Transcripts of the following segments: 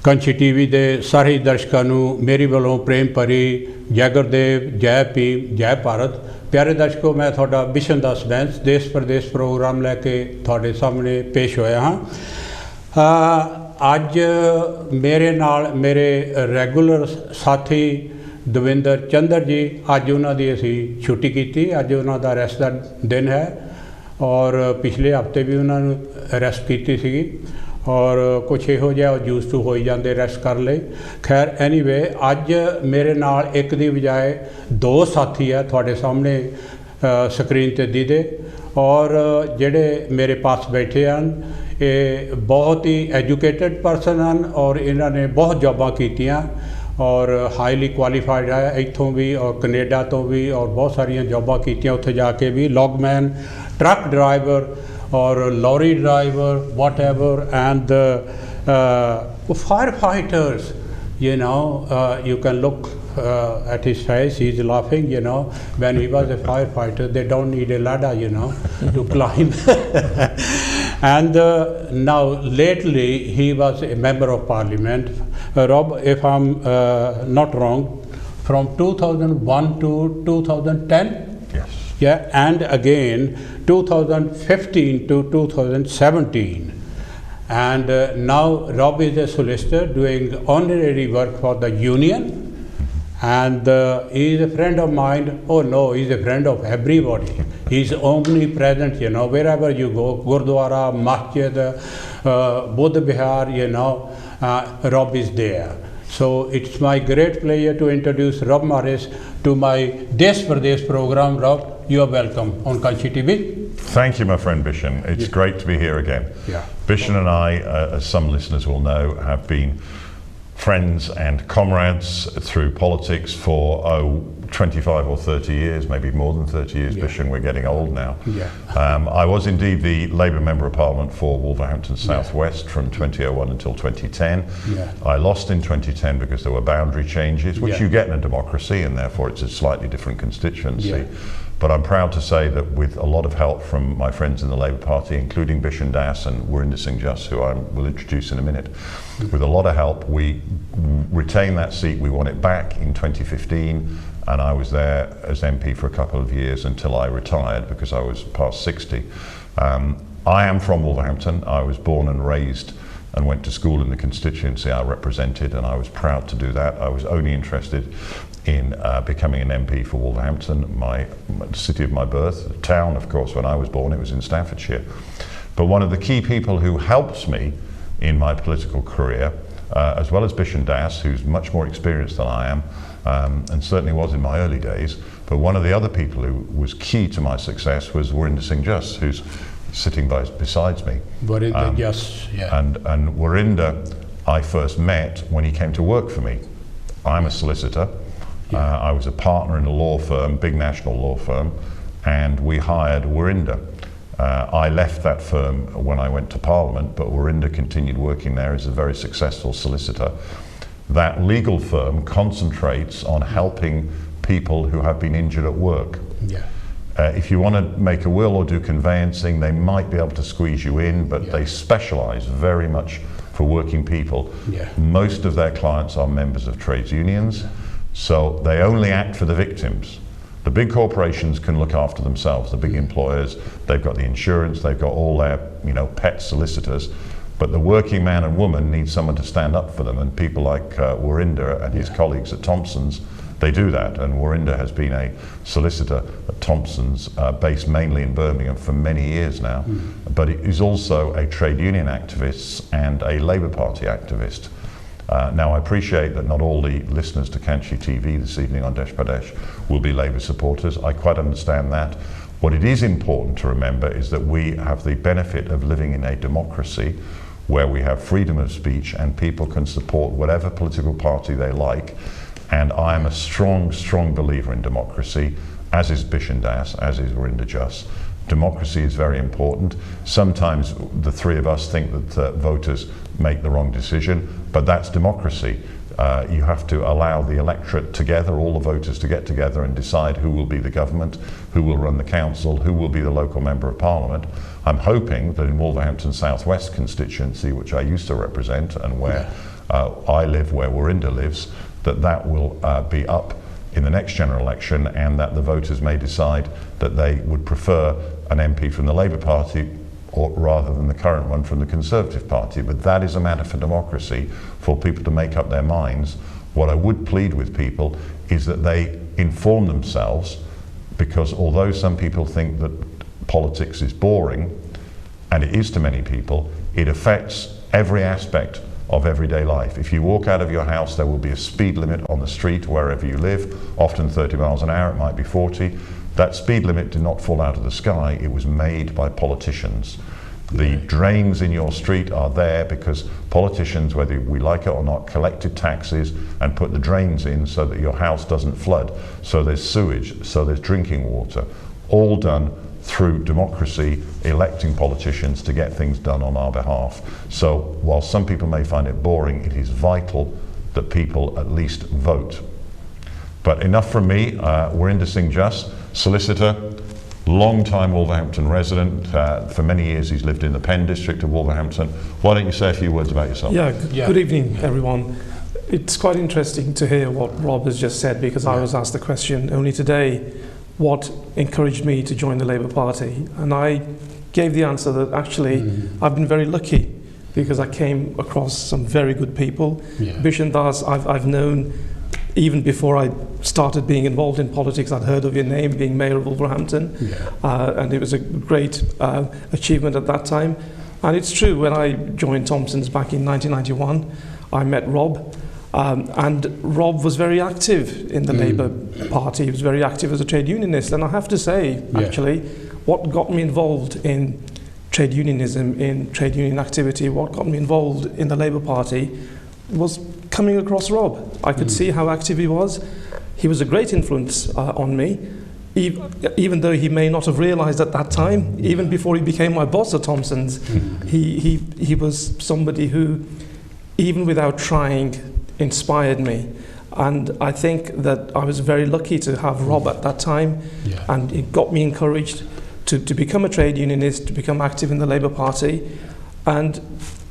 Kanchi TV के सारे दर्शकों को मेरी वालों प्रेम भरी जय गुरुदेव, जय भीम, जय भारत। प्यारे दर्शकों, मैं थोड़ा बिशन दास बैंस देश प्रदेश प्रोग्राम लैके थोड़े सामने पेश होया हाँ। अज मेरे नाल मेरे रेगूलर साथी दविंदर चंद्र जी, अज उन्होंने असी छुट्टी की। अज उन्होंने रेस्ट का दिन है और पिछले हफ्ते भी उन्होंने रेस्ट की सी और कुछ इहो जिहा यूज टू हो जाते रेस्ट कर ले। खैर एनीवे, अज मेरे नाल एक दी बजाय दो साथी है थोड़े सामने स्क्रीन ते दीदे, और जेड़े मेरे पास बैठे हैं ये बहुत ही एजुकेटेड परसन हैं और इन्होंने बहुत जॉबां कीतियां और हाईली क्वालीफाइड है इत्थों भी और कनेडा तो भी, और बहुत सारिया जॉबां कीतियां उत्थे जाके भी, लॉगमैन, ट्रक ड्राइवर और lorry driver, whatever, and firefighters. You know, you can look at his face, he's laughing, you know. When he was a firefighter, they don't need a ladder, you know, to climb. And now, lately, he was a member of parliament. Rob, if I'm not wrong, from 2001 to 2010? Yes. Yeah, and again, 2015 to 2017. And now Rob is a solicitor doing honorary work for the union, and he is a friend of mine. Oh no, he is a friend of everybody. He is omnipresent, you know, wherever you go, Gurdwara, Masjid, Buddha Bihar, you know, Rob is there. So it's my great pleasure to introduce Rob Morris to my Desh Pardesh program. Rob, you are welcome on Kanshi TV. Thank you, my friend Bishan. It's great to be here again. Yeah. Bishan and I, as some listeners will know, have been friends and comrades through politics for 25 or 30 years, maybe more than 30 years. Yeah. Bishan, we're getting old now. Yeah. I was indeed the Labour Member of Parliament for Wolverhampton South West from 2001 until 2010. Yeah. I lost in 2010 because there were boundary changes, which Yeah. you get in a democracy, and therefore it's a slightly different constituency. Yeah. But I'm proud to say that with a lot of help from my friends in the Labour Party, including Bishan Das and Warinder Singh Juss, who I will introduce in a minute, with a lot of help, we retained that seat. We won it back in 2015, and I was there as MP for a couple of years until I retired because I was past 60. I am from Wolverhampton. I was born and raised and went to school in the constituency I represented, and I was proud to do that. I was only interested in becoming an MP for Wolverhampton, my city of my birth. The town, of course, when I was born, it was in Staffordshire. But one of the key people who helped me in my political career, as well as Bishan Das, who's much more experienced than I am, and certainly was in my early days, but one of the other people who was key to my success was Warinder Singh Juss, who's sitting besides me. Warinder, yes, yeah. And Warinder, I first met when he came to work for me. I'm a solicitor. I was a partner in a law firm, big national law firm, and we hired Warinder. I left that firm when I went to Parliament, but Warinder continued working there as a very successful solicitor. That legal firm concentrates on helping people who have been injured at work. Yeah. If you want to make a will or do conveyancing, they might be able to squeeze you in, but they specialise very much for working people. Yeah. Most of their clients are members of trades unions. So they only act for the victims. The big corporations can look after themselves, the big employers, they've got the insurance, they've got all their, you know, pet solicitors, but the working man and woman need someone to stand up for them, and people like Warinder and his colleagues at Thompson's, they do that. And Warinder has been a solicitor at Thompson's, based mainly in Birmingham for many years now, but he's also a trade union activist and a Labour Party activist. Now, I appreciate that not all the listeners to Kanshi TV this evening on Desh Pardesh will be Labour supporters. I quite understand that. What it is important to remember is that we have the benefit of living in a democracy where we have freedom of speech and people can support whatever political party they like. And I am a strong, strong believer in democracy, as is Bishan Das, as is Warinder Juss. Democracy is very important. Sometimes the three of us think that voters make the wrong decision, but that's democracy. You have to allow the electorate together, all the voters to get together and decide who will be the government, who will run the council, who will be the local member of parliament. I'm hoping that in Wolverhampton South West constituency, which I used to represent and where I live, where Warinda lives, that will be up in the next general election, and that the voters may decide that they would prefer an MP from the Labour Party rather than the current one from the Conservative Party. But that is a matter for democracy, for people to make up their minds. What I would plead with people is that they inform themselves, because although some people think that politics is boring, and it is to many people, it affects every aspect of everyday life. If you walk out of your house, there will be a speed limit on the street wherever you live, often 30 miles an hour, it might be 40. That speed limit did not fall out of the sky, it was made by politicians. The drains in your street are there because politicians, whether we like it or not, collected taxes and put the drains in so that your house doesn't flood. So there's sewage, so there's drinking water, all done through democracy, electing politicians to get things done on our behalf. So while some people may find it boring, it is vital that people at least vote. But enough from me. Warinda Singh Juss, solicitor, long-time Wolverhampton resident. For many years he's lived in the Penn district of Wolverhampton. Why don't you say a few words about yourself? Good evening, everyone. It's quite interesting to hear what Rob has just said, because I was asked the question only today, what encouraged me to join the Labour Party? And I gave the answer that actually I've been very lucky, because I came across some very good people. Bishan Das, I've known even before I started being involved in politics. I'd heard of your name, being Mayor of Wolverhampton, and it was a great achievement at that time. And it's true, when I joined Thompson's back in 1991, I met Rob, and Rob was very active in the Labour Party. He was very active as a trade unionist, and I have to say, actually, what got me involved in trade unionism, in trade union activity, what got me involved in the Labour Party was coming across Rob. I could see how active he was. He was a great influence on me, even though he may not have realised at that time, even before he became my boss at Thompson's, he was somebody who, even without trying, inspired me. And I think that I was very lucky to have Rob at that time, and it got me encouraged to become a trade unionist, to become active in the Labour Party. And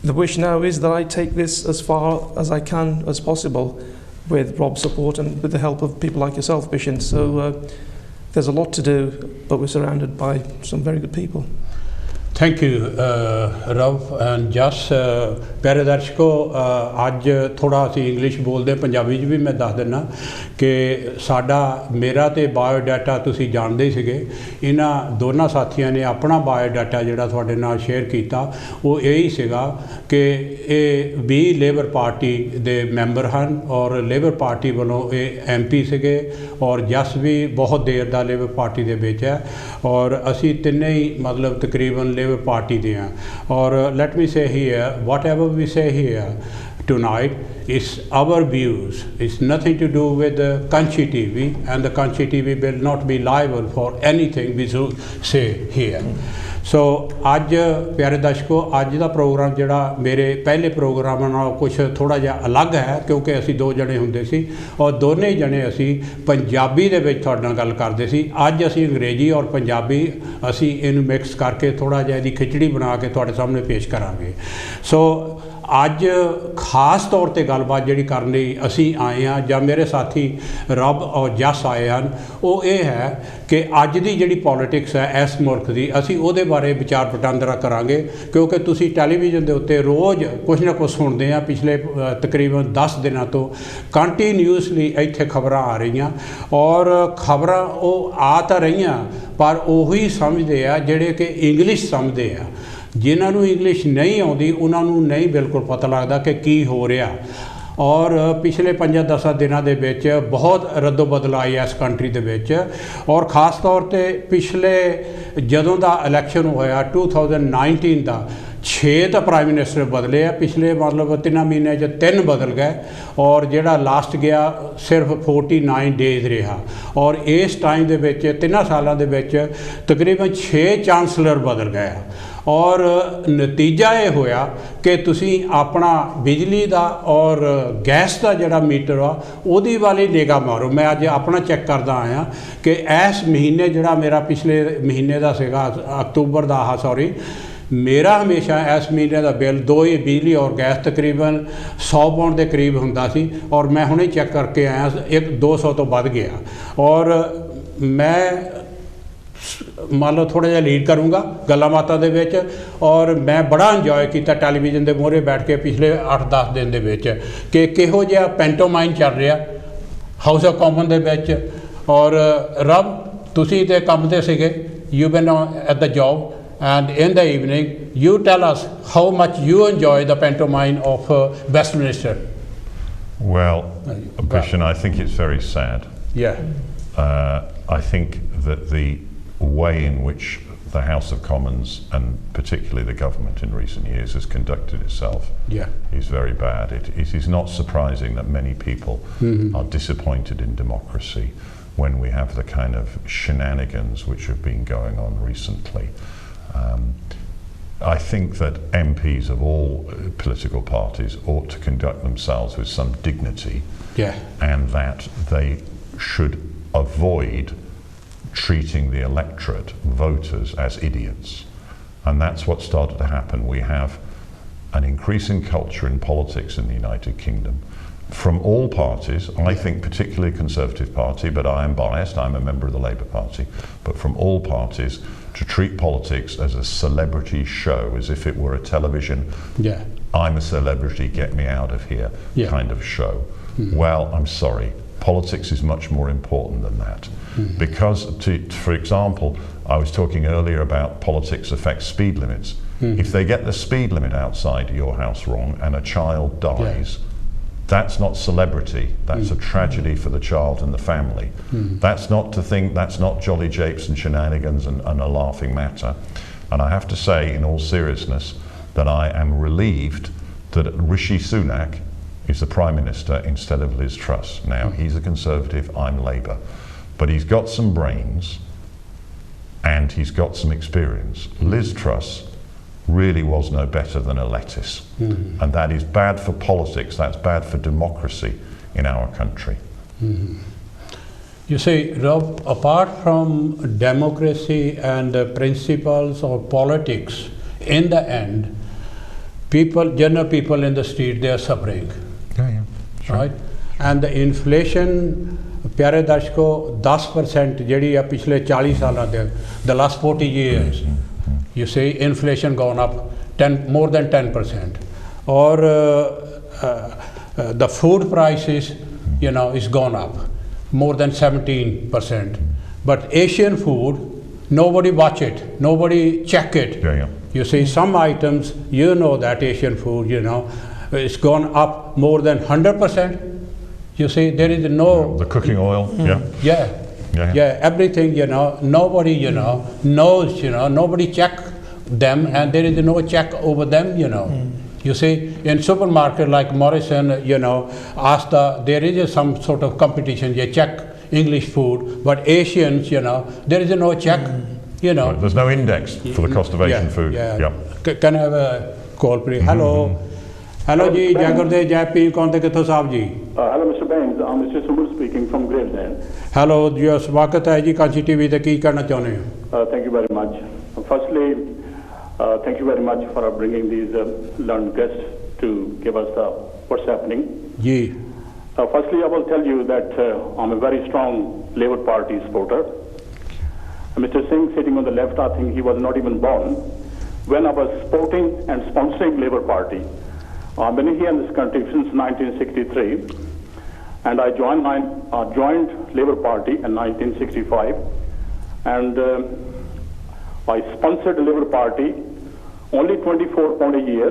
the wish now is that I take this as far as I can as possible, with Rob's support and with the help of people like yourself, Bishan. So there's a lot to do, but we're surrounded by some very good people. Thank you रव and जस प्यारे दर्शकों अज थोड़ा असी English बोलते पंजाबी भी मैं दस दिना कि साडा मेरा तो बायोडाटा तुसी जानते ही सीगे इन्हां दोनों साथियों ने अपना बायोडाटा जिहड़ा तुहाडे नाल शेयर किया वो यही सीगा कि ये भी लेबर पार्टी दे मैंबर हैं और लेबर पार्टी वालों ये MP सीगे और जस भी बहुत देर दा लेबर पार्टी दे विच है और असी तिन्ने ही मतलब तकरीबन लेबर पार्टी दे हैं और लेट मी से हियर वट एवर वी से here tonight is our views. It's nothing to do with Kanshi TV, and the Kanshi TV will not be liable for anything we say here. So आज प्यारे दर्शकों अज का programme जिहड़ा मेरे पहले प्रोग्रामां नाल कुछ थोड़ा जिहा अलग है क्योंकि असी दो जने हुंदे सी और दोने जने असी पंजाबी दे विच तुहाडे नाल गल करदे सी। अज असी अंग्रेजी और पंजाबी असी इनू मिक्स करके थोड़ा जिहा इहदी खिचड़ी बना के तुहाडे सामने पेश करांगे। सो अज खास तौर पर गलबात जी करने असी आए हैं या मेरे साथी रब और जस आए हैं वो ये है कि अज की जी पॉलिटिक्स है इस मुल्क की असी उहदे बारे विचार वटांदरा करांगे क्योंकि तुसी टैलीविजन के उत्ते रोज़ कुछ ना कुछ सुनते हैं। पिछले तकरीबन 10 दिनों तो कंटीन्यूसली इत्थे खबरां आ रही और खबरां वो आ तो रही पर उही समझते हैं जिहड़े कि इंग्लिश समझते हैं। जिन्होंने इंग्लिश नहीं आती उन्होंने नहीं बिल्कुल पता लगता कि की हो रहा और पिछले 5-10 दिनों के विच बहुत रद्दो बदल आई इस कंट्री के विच और ख़ास तौर पर पिछले जदों का इलैक्शन होया 2019 का 6 तो प्राइम मिनिस्टर बदले आ पिछले मतलब 3 महीने 3 बदल गए और जिहड़ा लास्ट गया सिर्फ 49 डेज रहा और इस टाइम के विच 3 सालों के विच तकरीबन 6 चांसलर बदल गए और नतीजा ये होया कि तुसी अपना बिजली का और गैस का जिहड़ा मीटर आ उहदी वाली निगाह मारो। मैं अज अपना चैक करदा आया कि इस महीने जिहड़ा मेरा पिछले महीने का सीगा अक्तूबर का सॉरी मेरा हमेशा इस महीने का बिल 2 ही बिजली और गैस तकरीबन 100 पाउंड के करीब हुंदा सी और मैं हुणे चेक करके आया 200 तो बढ़ गया और मैं मान लो थोड़ा जिहा लीड करूँगा गल्लां बातां दे विच और मैं बड़ा इंजॉय किया टैलीविजन के मूहरे बैठ के पिछले 8-10 दिन दे विच कि किहो जिहा पेंटोमाइन चल रहा हाउस ऑफ कॉमन दे विच और रब तुसीं ते काम ते सीगे you been at the job and in the evening you tell us how much you enjoy the pantomime of Westminster. Well, Bishan, I think it's very sad. Yeah. I think that the way in which the House of Commons and particularly the government in recent years has conducted itself is very bad. It is not surprising that many people are disappointed in democracy when we have the kind of shenanigans which have been going on recently. I think that MPs of all political parties ought to conduct themselves with some dignity and that they should avoid treating the electorate, voters, as idiots. And that's what started to happen. We have an increasing culture in politics in the United Kingdom from all parties, I think particularly Conservative Party, but I am biased, I'm a member of the Labour Party, but from all parties to treat politics as a celebrity show, as if it were a television, I'm a celebrity, get me out of here kind of show. Well, I'm sorry, politics is much more important than that. Because, for example, I was talking earlier about politics affect speed limits. If they get the speed limit outside your house wrong and a child dies, that's not celebrity, that's a tragedy for the child and the family. That's not to think, that's not jolly japes and shenanigans and a laughing matter. And I have to say, in all seriousness, that I am relieved that Rishi Sunak is the Prime Minister instead of Liz Truss. Now, he's a Conservative, I'm Labour. But he's got some brains and he's got some experience. Liz Truss really was no better than a lettuce. And that is bad for politics, that's bad for democracy in our country. You see, Rob, apart from democracy and the principles of politics, in the end, people, general people in the street, they are suffering. Sure. Right? And the inflation, प्यारे दर्शकों 10% जड़ी है पिछले 40 सालों दे, the last 40 years, you see inflation gone up more than 10%, or the food prices, you know, is gone up more than 17%. But Asian food, nobody watch it, nobody check it. You see some items, you know that Asian food, you know, it's gone up more than 100%. You see, there is no the cooking oil, everything, you know, nobody, you know, knows, you know, nobody check them, and there is no check over them, you know. You see, in supermarket like Morrison, you know, Asta, there is some sort of competition, you check English food, but Asians, you know, there is no check, you know. There's no index for the cost of Asian food. Can I have a call, please? Hello. Hello ji, Jai Gurudev, Jai Pir, kaun the kitho sahab ji? Hello Mr. Baines, I'm Mr. Sumur speaking from Gravesend. Hello, ji, swagat hai ji Kanshi TV te, ki karna chahunde ho? Thank you very much. Firstly, thank you very much for bringing these learned guests to give us what's happening. Ji. Firstly, I will tell you that I'm a very strong Labour Party supporter. Mr. Singh sitting on the left, I think he was not even born when I was supporting and sponsoring Labour Party. I've been here in this country since 1963, and I joined Labour Party in 1965, and I sponsored the Labour Party only 24 pound a year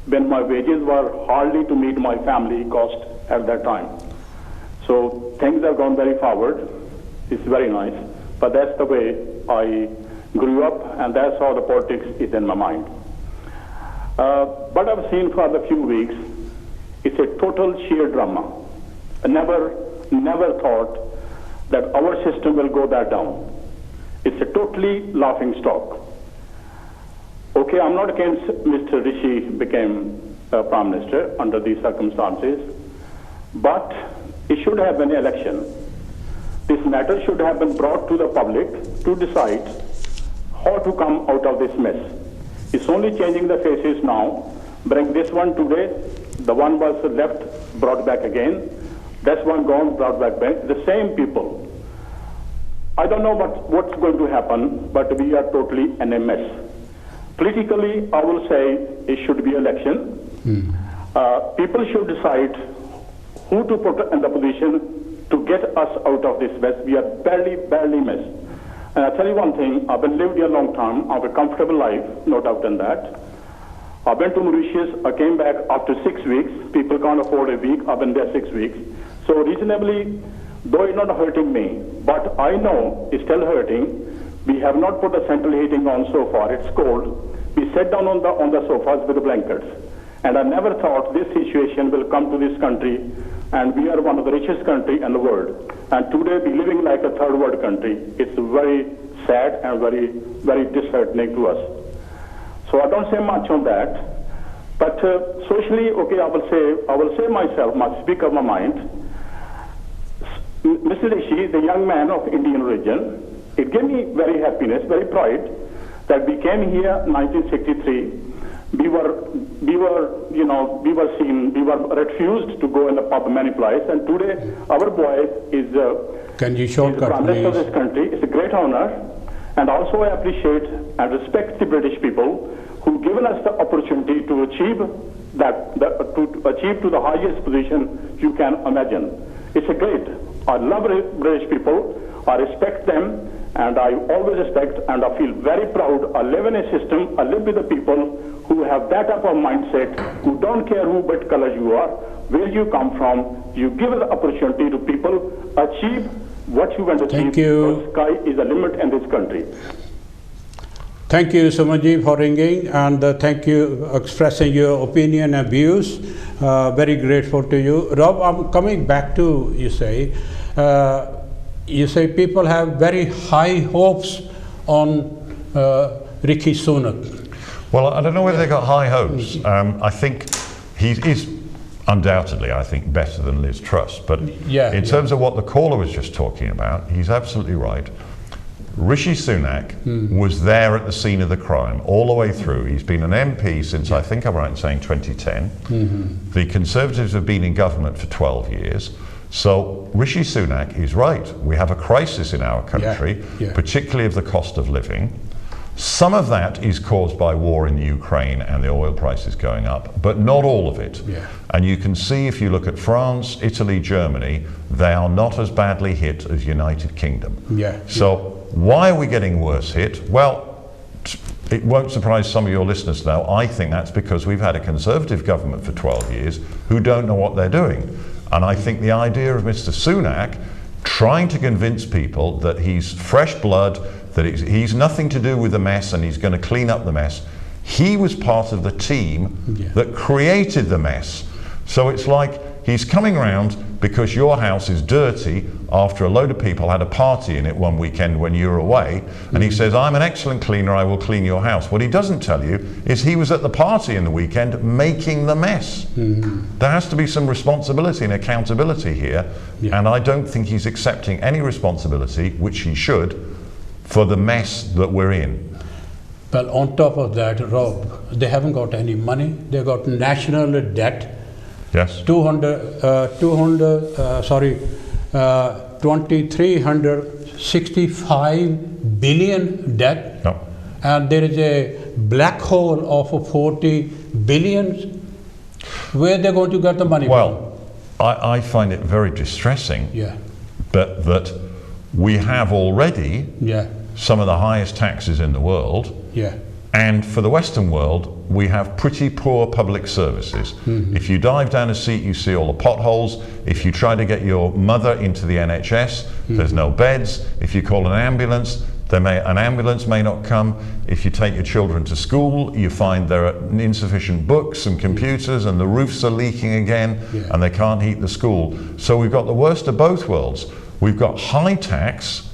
when my wages were hardly to meet my family cost at that time. So things have gone very forward. It's very nice, but that's the way I grew up, and that's how the politics is in my mind. But I've seen for the few weeks, it's a total sheer drama. I never thought that our system will go that down. It's a totally laughing stock. Okay, I'm not against Mr. Rishi became Prime Minister under these circumstances, but it should have been an election. This matter should have been brought to the public to decide how to come out of this mess. It's only changing the faces now. Bring this one today, the one was left, brought back again. This one gone, brought back. The same people. I don't know what's going to happen, but we are totally in a mess. Politically, I will say it should be election. People should decide who to put in the position to get us out of this mess. We are barely messed. And I tell you one thing, I've been lived here a long time. I have a comfortable life, no doubt in that. I went to Mauritius, I came back after 6 weeks. People can't afford a week, I've been there 6 weeks. So reasonably, though it's not hurting me, but I know it's still hurting. We have not put the central heating on so far, it's cold. We sat down on the sofas with the blankets. And I never thought this situation will come to this country, and we are one of the richest country in the world. And today we're living like a third world country. It's very sad and very disheartening to us. So I don't say much on that. But socially, okay, I will say myself, speak of my mind. Mr. Desh, the young man of Indian origin, it gave me very happiness, very pride that we came here in 1963. We were refused to go in the pub many places, and today our boy is Can you is the shortcut, Prime Minister of please? this country. It's a great honor, and also I appreciate and respect the British people who've given us the opportunity to achieve to the highest position you can imagine. It's a great. I love British people. I respect them, and I always respect, and I feel very proud. I live in a system. I live with the people who have that type of mindset, who don't care what color you are, where you come from. You give the opportunity to people achieve what you want to achieve. Thank you. The sky is the limit in this country. Thank you, Sumanji, for ringing, and thank you expressing your opinion and views. Very grateful to you. Rob, I'm coming back to you say people have very high hopes on Rishi Sunak. Well, I don't know whether they got high hopes. I think he is undoubtedly, I think, better than Liz Truss. But in terms of what the caller was just talking about, he's absolutely right. Rishi Sunak was there at the scene of the crime all the way through. He's been an MP since, I think I'm right in saying, 2010. The Conservatives have been in government for 12 years. So Rishi Sunak is right. We have a crisis in our country, particularly of the cost of living. Some of that is caused by war in Ukraine and the oil prices going up, but not all of it. And you can see if you look at France, Italy, Germany, they are not as badly hit as United Kingdom. So why are we getting worse hit? Well, it won't surprise some of your listeners now. I think that's because we've had a Conservative government for 12 years who don't know what they're doing. And I think the idea of Mr. Sunak trying to convince people that he's fresh blood, that he's nothing to do with the mess and he's going to clean up the mess. He was part of the team that created the mess. So it's like he's coming around because your house is dirty after a load of people had a party in it one weekend when you were away, and he says, I'm an excellent cleaner, I will clean your house. What he doesn't tell you is he was at the party in the weekend making the mess. There has to be some responsibility and accountability here, and I don't think he's accepting any responsibility, which he should, for the mess that we're in. Well, on top of that, Rob, they haven't got any money. They got national debt. Yes. 2,365 billion debt. And there is a black hole of 40 billion. Where are they going to get the money from? Well, I find it very distressing that we have already some of the highest taxes in the world. And for the Western world, we have pretty poor public services. If you dive down a seat, you see all the potholes. If you try to get your mother into the NHS, there's no beds. If you call an ambulance, an ambulance may not come. If you take your children to school, you find there are insufficient books and computers, and the roofs are leaking again, and they can't heat the school. So we've got the worst of both worlds. We've got high tax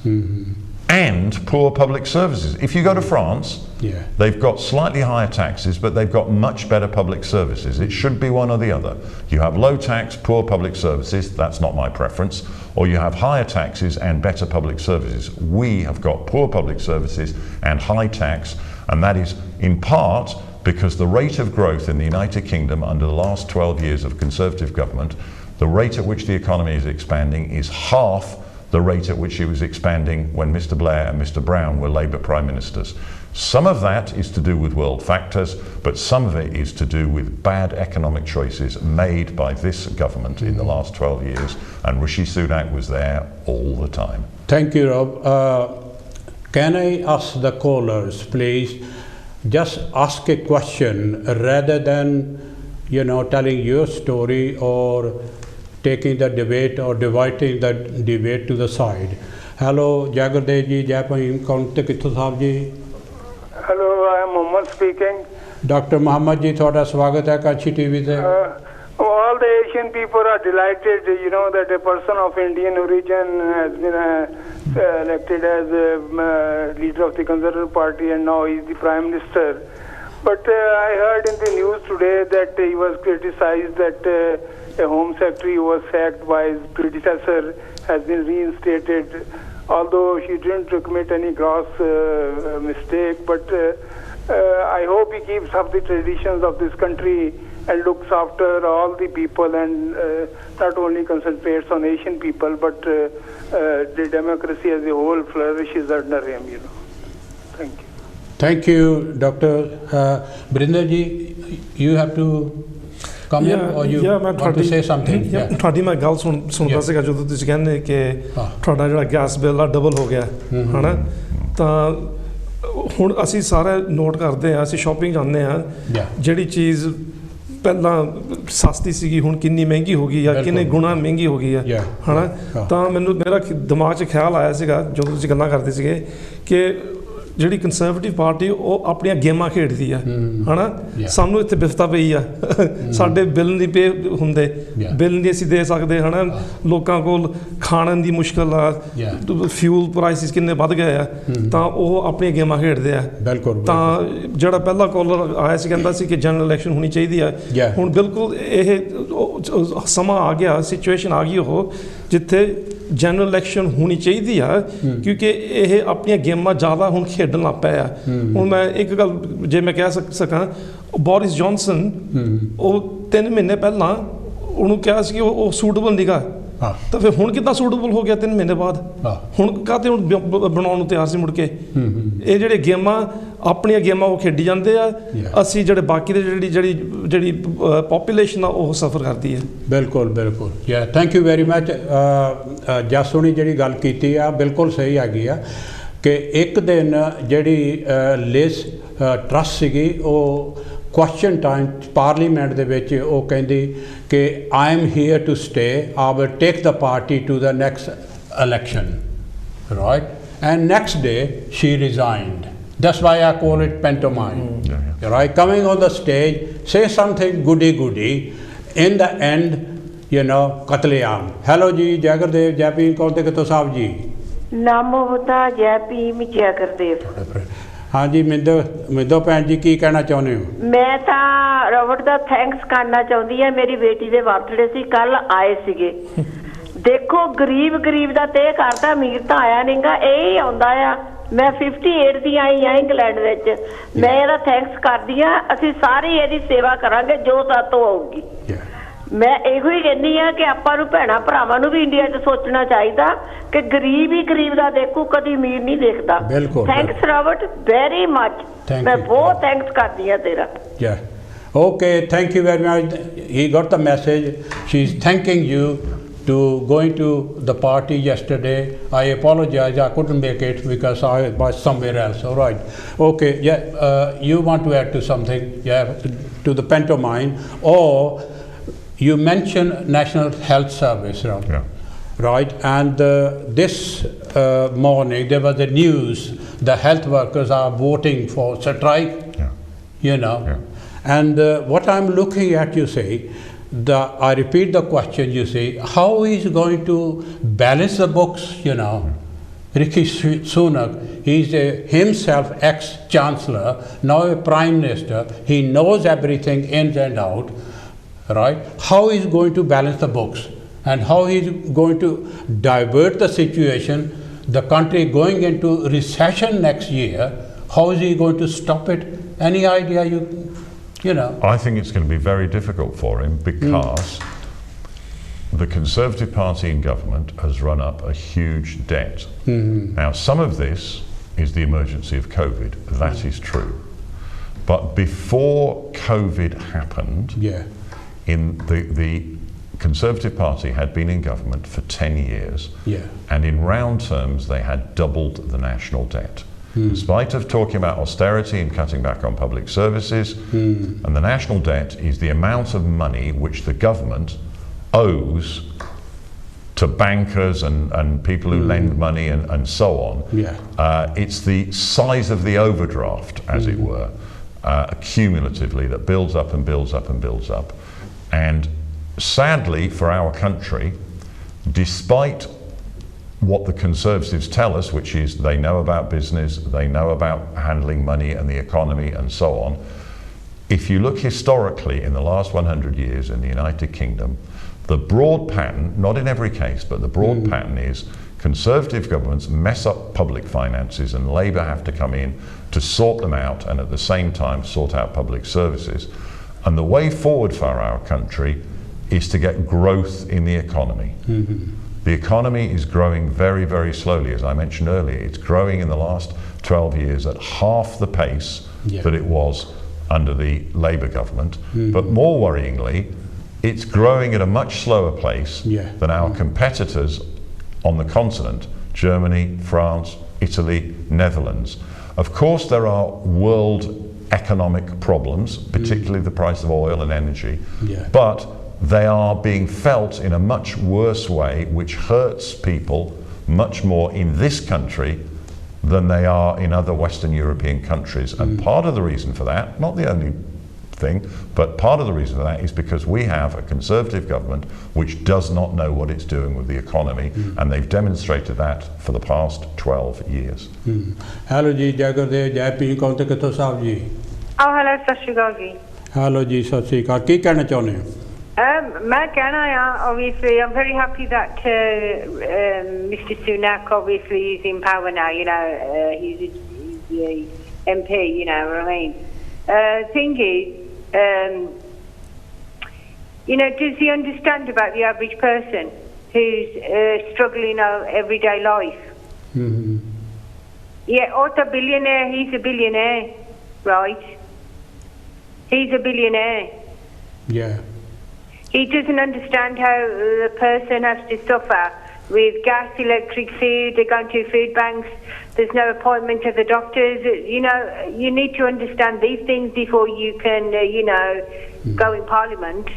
and poor public services. If you go to France, Yeah. They've got slightly higher taxes, but they've got much better public services. It should be one or the other. You have low tax, poor public services, that's not my preference, or you have higher taxes and better public services. We have got poor public services and high tax, and that is in part because the rate of growth in the United Kingdom under the last 12 years of Conservative government, the rate at which the economy is expanding is half the rate at which it was expanding when Mr. Blair and Mr. Brown were Labour Prime Ministers. Some of that is to do with world factors, but some of it is to do with bad economic choices made by this government in the last 12 years, and Rishi Sunak was there all the time. Thank you, Rob. Can I ask the callers, please, just ask a question rather than, telling your story or taking the debate or dividing the debate to the side. Hello, Jagardev ji, Jai Bhim, Kaunte Kithu Sahab ji. Hello, I am Mohammed speaking. Dr. Mohammed ji, ਤੁਹਾਡਾ ਸਵਾਗਤ ਹੈ ਕਾਂਛੀ TV ਤੇ. All the Asian people are delighted, that a person of Indian origin has been elected as leader of the Conservative Party, and now he is the Prime Minister. But I heard in the news today that he was criticized that a Home Secretary who was sacked by his predecessor has been reinstated, although she didn't commit any gross mistake. But I hope he keeps up the traditions of this country and looks after all the people, and not only concentrates on Asian people, but the democracy as a whole flourishes under him. Thank you. Thank you, Dr. Brinder ji. You have to come in, or you want to say something? ਤੁਹਾਡੀ ਮੈਂ ਗੱਲ ਸੁਣਦਾ ਸੀਗਾ ਜਦੋਂ ਤੁਸੀਂ ਕਹਿੰਦੇ ਕਿ ਤੁਹਾਡਾ ਜਿਹੜਾ ਗੈਸ ਬਿੱਲ ਆ ਡਬਲ ਹੋ ਗਿਆ ਹਨਾ, ਤਾਂ ਹੁਣ ਅਸੀਂ ਸਾਰੇ ਨੋਟ ਕਰਦੇ ਆ, ਅਸੀਂ ਸ਼ਾਪਿੰਗ ਜਾਂਦੇ ਆ, ਜਿਹੜੀ ਚੀਜ਼ ਪਹਿਲਾਂ ਸਸਤੀ ਸੀਗੀ ਹੁਣ ਕਿੰਨੀ ਮਹਿੰਗੀ ਹੋ ਗਈ ਆ, ਕਿੰਨੇ ਗੁਣਾ ਮਹਿੰਗੀ ਹੋ ਗਈ ਆ ਹਨਾ। ਤਾਂ ਮੇਰਾ ਦਿਮਾਗ 'ਚ ਖਿਆਲ ਆਇਆ ਸੀਗਾ ਜਦੋਂ ਤੁਸੀਂ ਗੱਲਾਂ ਕਰਦੇ ਸੀਗੇ ਕਿ ਜਿਹੜੀ ਕੰਸਰਵੇਟਿਵ ਪਾਰਟੀ ਉਹ ਆਪਣੀਆਂ ਗੇਮਾਂ ਖੇਡਦੀ ਆ ਹਨਾ, ਸਾਨੂੰ ਇੱਥੇ ਬਿਫਤਾ ਪਈ ਆ, ਸਾਡੇ ਬਿੱਲ ਨਹੀਂ ਪੇ ਹੁੰਦੇ, ਬਿੱਲ ਨਹੀਂ ਅਸੀਂ ਦੇ ਸਕਦੇ ਹਨਾ, ਲੋਕਾਂ ਕੋਲ ਖਾਣ ਦੀ ਮੁਸ਼ਕਲ ਆ, ਫਿਊਲ ਪ੍ਰਾਈਸਿਸ ਕਿੰਨੇ ਵੱਧ ਗਏ ਆ, ਤਾਂ ਉਹ ਆਪਣੀਆਂ ਗੇਮਾਂ ਖੇਡਦੇ ਆ। ਤਾਂ ਜਿਹੜਾ ਪਹਿਲਾ ਕਾਲਰ ਆਇਆ ਸੀ ਕਹਿੰਦਾ ਸੀ ਕਿ ਜਨਰਲ ਇਲੈਕਸ਼ਨ ਹੋਣੀ ਚਾਹੀਦੀ ਆ, ਹੁਣ ਬਿਲਕੁਲ ਇਹ ਸਮਾਂ ਆ ਗਿਆ, ਸਿਚੁਏਸ਼ਨ ਆ ਗਈ ਉਹ ਜਿੱਥੇ ਜਨਰਲ ਇਲੈਕਸ਼ਨ ਹੋਣੀ ਚਾਹੀਦੀ ਆ, ਕਿਉਂਕਿ ਇਹ ਆਪਣੀਆਂ ਗੇਮਾਂ ਜ਼ਿਆਦਾ ਹੁਣ ਖੇਡਣ ਲੱਗ ਪਏ ਆ। ਹੁਣ ਮੈਂ ਇੱਕ ਗੱਲ ਜੇ ਮੈਂ ਕਹਿ ਸਕਾਂ, ਬੋਰਿਸ ਜੌਨਸਨ ਉਹ 3 ਮਹੀਨੇ ਪਹਿਲਾਂ ਉਹਨੂੰ ਕਿਹਾ ਸੀ ਕਿ ਉਹ ਸੂਟੇਬਲ ਨੀਗਾ, ਤਾਂ ਫਿਰ ਹੁਣ ਕਿੱਦਾਂ ਸੂਟੇਬਲ ਹੋ ਗਿਆ 3 ਮਹੀਨੇ ਬਾਅਦ? ਹੁਣ ਕਾਹਤੇ ਹੁਣ ਬਣਾਉਣ ਨੂੰ ਤਿਆਰ ਸੀ ਮੁੜ ਕੇ? ਇਹ ਜਿਹੜੇ ਗੇਮਾਂ ਆਪਣੀਆਂ ਗੇਮਾਂ ਉਹ ਖੇਡੀ ਜਾਂਦੇ ਆ, ਅਸੀਂ ਜਿਹੜੇ ਬਾਕੀ ਦੇ ਜਿਹੜੀ ਪੋਪੂਲੇਸ਼ਨ ਆ ਉਹ ਸਫਰ ਕਰਦੀ ਹੈ। ਬਿਲਕੁਲ ਬਿਲਕੁਲ, ਥੈਂਕ ਯੂ ਵੈਰੀ ਮਚ। ਜਸ ਹੁਣੀ ਜਿਹੜੀ ਗੱਲ ਕੀਤੀ ਆ ਬਿਲਕੁਲ ਸਹੀ ਹੈਗੀ ਆ ਕਿ ਇੱਕ ਦਿਨ ਜਿਹੜੀ ਲਿਸ ਟਰੱਸ ਸੀਗੀ ਉਹ ਕੁਐਸਚਨ ਟਾਈਮ ਪਾਰਲੀਮੈਂਟ ਦੇ ਵਿੱਚ ਉਹ ਕਹਿੰਦੀ ਕਿ I am here to stay, I will take the party to the next election, right, and next day she resigned. That's why I call it pantomime. Right? Coming on the stage, say something goody. In the end, katleam. Hello ji, Jagardev, Jai Bhim, Kaunte Kithu Sahab ji. Namo Buddha, Jai Bhim, Jagardev. हाँ जी, मिंदो भैन जी की कहना चाਹੁੰਦੇ ਹੋ? मैं ਤਾਂ Robert ਦਾ thanks ਕਰਨਾ ਚਾਹੁੰਦੀ ਹਾਂ। ਮੇਰੀ ਬੇਟੀ ਦੇ ਬਰਥਡੇ ਸੀ, ਕੱਲ ਆਏ ਸੀਗੇ। ਦੇਖੋ ਗਰੀਬ ਦਾ ਤੇ ਕਰਦਾ, ਅਮੀਰ ਤਾਂ ਆਇਆ ਨਹੀਂਗਾ, ਇਹ ਹੀ ਆਉਂਦਾ ਆ। ਮੈਂ 58 ਦੀ ਆਈ ਆ ਇੰਗਲੈਂਡ ਵਿੱਚ, ਮੈਂ ਇਹਦਾ ਥੈਂਕਸ ਕਰਦੀ ਹਾਂ। ਅਸੀਂ ਸਾਰੇ ਇਹਦੀ ਸੇਵਾ ਕਰਾਂਗੇ ਜੋ ਸਾਤੋਂ ਆਊਗੀ। ਮੈਂ ਇਹੋ ਹੀ ਕਹਿੰਦੀ ਆ ਕਿ ਆਪਾਂ ਨੂੰ ਭੈਣਾਂ ਭਰਾਵਾਂ ਨੂੰ ਵੀ ਇੰਡੀਆ 'ਚ ਸੋਚਣਾ ਚਾਹੀਦਾ ਕਿ ਗਰੀਬ ਹੀ ਗਰੀਬ ਦਾ ਦੇਖੂ, ਕਦੀ ਅਮੀਰ ਨਹੀਂ ਦੇਖਦਾ। ਥੈਂਕਸ ਰੋਬਰਟ ਵੈਰੀ ਮਚ, ਮੈਂ ਬਹੁਤ ਥੈਂਕਸ ਕਰਦੀ ਹਾਂ ਤੇਰਾ। Okay, thank you very much. He got the message. She's thanking you to going to the party yesterday. I apologize, I couldn't make it because I was somewhere else. All right. Okay, you want to add to something? To the pantomime, or you mentioned National Health Service, right? And this morning there was the news, the health workers are voting for strike, and what I'm looking at, you say, I repeat the question, you say, how is going to balance the books, Rishi Sunak, he's himself ex-chancellor, now a prime minister. He knows everything in and out, right? How he's going to balance the books and how he's going to divert the situation, the country going into recession next year, how is he going to stop it? Any idea you know? I think it's going to be very difficult for him because the Conservative Party in government has run up a huge debt. Now, some of this is the emergency of COVID. That is true. But before COVID happened, in the Conservative Party had been in government for 10 years. And in round terms, they had doubled the national debt. In spite of talking about austerity and cutting back on public services, and the national debt is the amount of money which the government owes to bankers and people who lend money and so on. It's the size of the overdraft, as it were, cumulatively, that builds up and builds up and builds up. And sadly for our country, despite what the Conservatives tell us, which is they know about business, they know about handling money and the economy and so on, if you look historically in the last 100 years in the United Kingdom, the broad pattern, not in every case, but the broad pattern is Conservative governments mess up public finances and Labour have to come in to sort them out and at the same time sort out public services. And the way forward for our country is to get growth in the economy. The economy is growing very, very slowly. As I mentioned earlier, it's growing in the last 12 years at half the pace that it was under the Labour government. But more worryingly, it's growing at a much slower pace than our competitors on the continent, Germany, France, Italy, Netherlands. Of course, there are world economic problems, particularly the price of oil and energy, but they are being felt in a much worse way, which hurts people much more in this country than they are in other Western European countries. And part of the reason for that, not the only thing, but part of the reason for that is because we have a Conservative government which does not know what it's doing with the economy, and they've demonstrated that for the past 12 years. Hello ji, Jai Gurudev, Jai Pir Kaun te kitho sahab ji. Oh, hello, Sat Shri Akal ji. Hello ji, Sat Shri Akal. Ki kehna chahunde ho? मैं कहना है, obviously, I'm very happy that Mr. Sunak obviously is in power now. You know, he's the MP. You know what I mean? Thing is, you know, does he understand about the average person who's struggling everyday life? Yeah, Otto billionaire. He's a billionaire, right? He's a billionaire. He doesn't understand how the person has to suffer with gas, electric, food. They're going to food banks. There's no appointment to the doctors. You know, you need to understand these things before you can, you know, go in Parliament.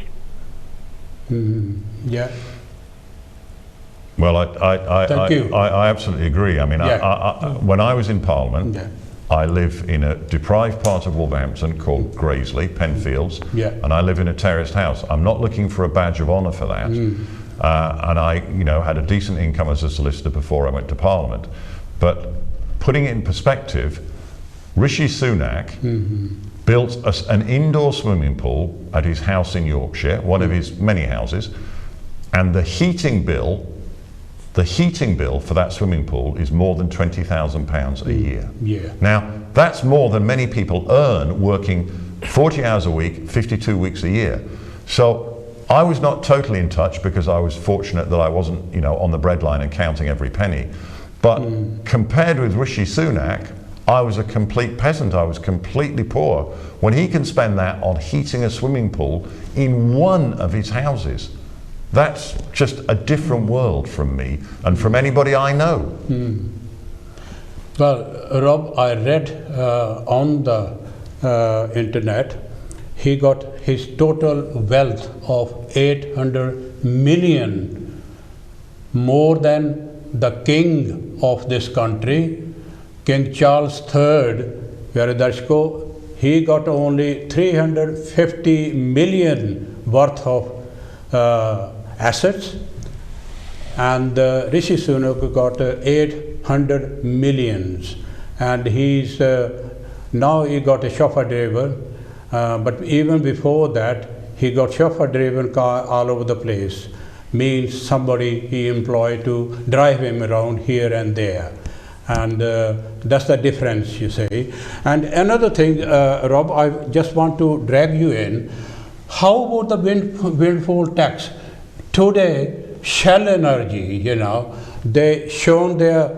Well, I absolutely agree. I mean, when I was in Parliament, I live in a deprived part of Wolverhampton called Graiseley, Penfields, and I live in a terraced house. I'm not looking for a badge of honour for that. And I, you know, had a decent income as a solicitor before I went to Parliament. But putting it in perspective, Rishi Sunak built an indoor swimming pool at his house in Yorkshire, one of his many houses, and the heating bill for that swimming pool is more than £20,000 a year. Now, that's more than many people earn working 40 hours a week, 52 weeks a year. So I was not totally in touch because I was fortunate that I wasn't, you know, on the breadline and counting every penny. But compared with Rishi Sunak, I was a complete peasant. I was completely poor. When he can spend that on heating a swimming pool in one of his houses, that's just a different world from me and from anybody I know. Well, Rob, I read on the internet, he got his total wealth of 800 million, more than the king of this country, King Charles III, Pyare Darshko, he got only 350 million worth of assets, and Rishi Sunak got 800 800 millions, and he's now he got a chauffeur driver, but even before that he got chauffeur driven car all over the place, means somebody he employed to drive him around here and there. And that's the difference, you say. And another thing, Rob, I just want to drag you in. How about the windfall tax? Today, Shell Energy, you know, they shown their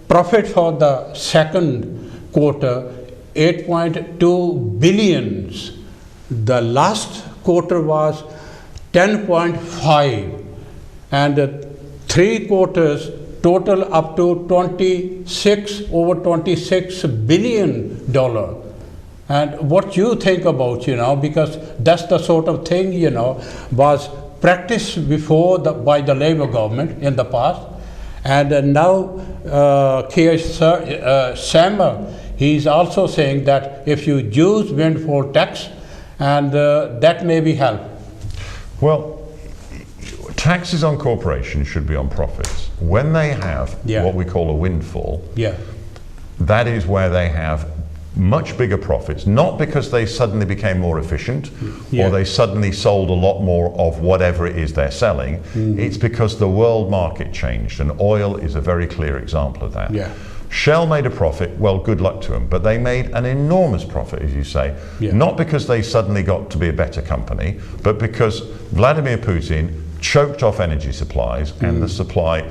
profit for the second quarter, 8.2 billions. The last quarter was 10.5, and 3 quarters total up to over 26 billion dollar. And what you think about, you know, because that's the sort of thing, you know, was practiced before by the Labour government in the past, and now Keir Starmer, he's also saying that if you use windfall tax, and that may be help. Well, taxes on corporations should be on profits. When they have what we call a windfall, that is where they have much bigger profits, not because they suddenly became more efficient or they suddenly sold a lot more of whatever it is they're selling. It's because the world market changed, and oil is a very clear example of that. Shell made a profit, well, good luck to them, but they made an enormous profit, as you say, not because they suddenly got to be a better company, but because Vladimir Putin choked off energy supplies, and the supply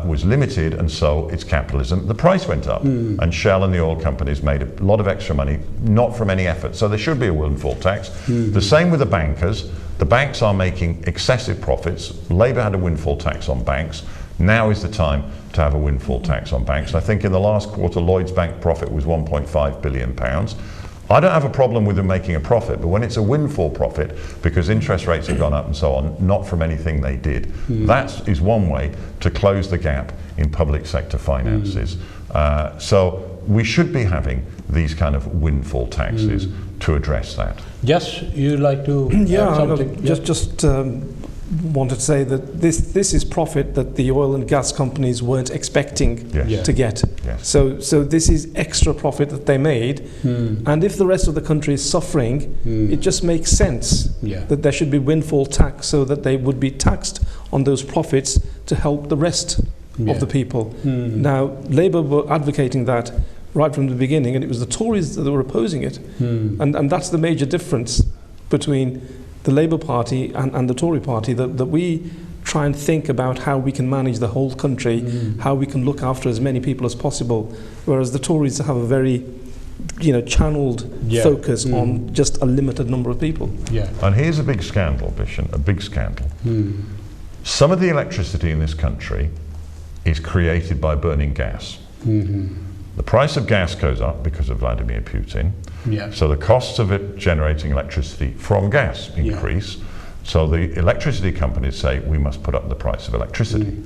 was limited, and so it's capitalism. The price went up, and Shell and the oil companies made a lot of extra money, not from any effort. So there should be a windfall tax. The same with the bankers. The banks are making excessive profits. Labour had a windfall tax on banks. Now is the time to have a windfall tax on banks. I think in the last quarter, Lloyds Bank profit was £1.5 billion. I don't have a problem with them making a profit, but when it's a windfall profit because interest rates have gone up and so on, not from anything they did, that is one way to close the gap in public sector finances. So we should be having these kind of windfall taxes to address that. Yes, you'd like to add something? Just wanted to say that this is profit that the oil and gas companies weren't expecting to get. So this is extra profit that they made, and if the rest of the country is suffering, it just makes sense that there should be windfall tax, so that they would be taxed on those profits to help the rest of the people. Now, Labour were advocating that right from the beginning, and it was the Tories that were opposing it, and that's the major difference between the Labour Party and the Tory Party, that we try and think about how we can manage the whole country, how we can look after as many people as possible, whereas the Tories have a very channeled focus on just a limited number of people. And here's a big scandal, Bishan, a big scandal. Some of the electricity in this country is created by burning gas. The price of gas goes up because of Vladimir Putin. So the costs of it generating electricity from gas increase. So the electricity companies say we must put up the price of electricity.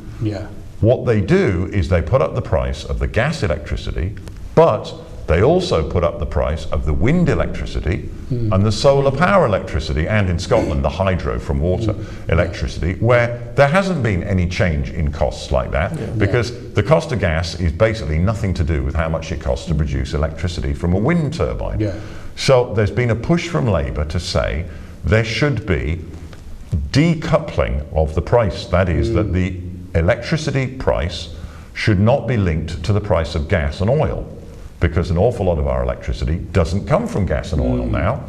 What they do is they put up the price of the gas electricity, but they also put up the price of the wind electricity and the solar power electricity, and in Scotland the hydro from water electricity, where there hasn't been any change in costs like that, because the cost of gas is basically nothing to do with how much it costs to produce electricity from a wind turbine. So there's been a push from Labour to say there should be decoupling of the price, that is, that the electricity price should not be linked to the price of gas and oil, because an awful lot of our electricity doesn't come from gas and oil now.